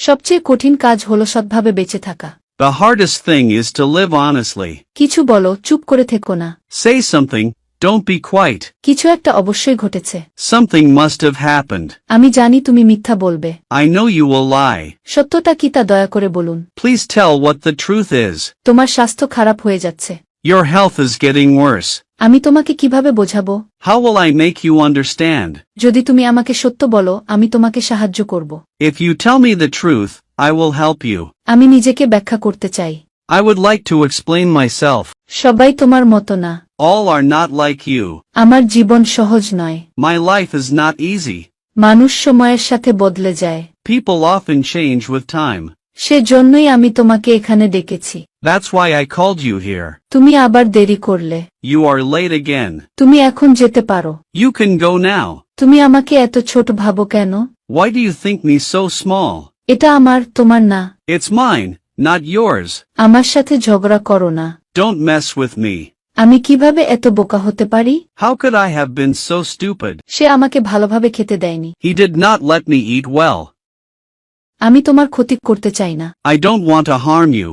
সবচেয়ে কঠিন কাজ হলো সৎভাবে বেঁচে থাকা। The hardest thing is to live honestly. কিছু বলো, চুপ করে থেকো না। Say something, don't be quiet. কিছু একটা অবশ্যই ঘটেছে। Something must have happened. আমি জানি তুমি মিথ্যা বলবে। I know you will lie. সত্যটা কি তা দয়া করে বলুন। Please tell what the truth is. তোমার স্বাস্থ্য খারাপ হয়ে যাচ্ছে। Your health is getting worse. আমি তোমাকে কিভাবে বোঝাবো? How will I make you understand? যদি তুমি আমাকে সত্য বলো, আমি তোমাকে সাহায্য করব। If you tell me the truth, I will help you. আমি নিজেকে ব্যাখ্যা করতে চাই। I would like to explain myself. সবাই তোমার মতো না। All are not like you. আমার জীবন সহজ নয়। My life is not easy. মানুষ সময়ের সাথে বদলে যায়। People often change with time. সেজন্যই আমি তোমাকে এখানে ডেকেছি। That's why I called you here. তুমি আবার দেরি করলে। You are late again. তুমি এখন যেতে পারো। You can go now. তুমি আমাকে এত ছোট ভাবো কেন? Why do you think me so small? এটা আমার, তোমার না। It's mine, not yours. আমার সাথে ঝগড়া করো না। Don't mess with me. আমি কিভাবে এত বোকা হতে পারি? How could I have been so stupid? সে আমাকে ভালোভাবে খেতে দেয়নি। He did not let me eat well. আমি তোমার ক্ষতি করতে চাই না। I don't want to harm you.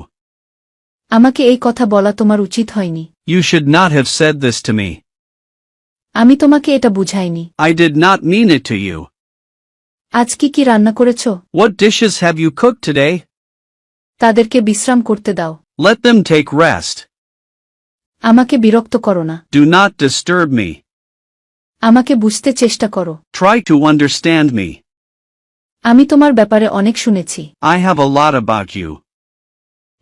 আমাকে এই কথা বলা তোমার উচিত হয়নি। You should not have said this to me. আমি তোমাকে এটা বুঝাইনি। I did not mean it to you. আজ কি রান্না করেছো? What dishes have you cooked today? তাদেরকে বিশ্রাম করতে দাও। Let them take rest. আমাকে বিরক্ত করো না। Do not disturb me. আমাকে বুঝতে চেষ্টা করো। Try to understand me. আমি তোমার ব্যাপারে অনেক শুনেছি। I have a lot about you.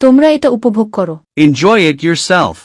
তোমরা এটা উপভোগ করো। Enjoy it yourself.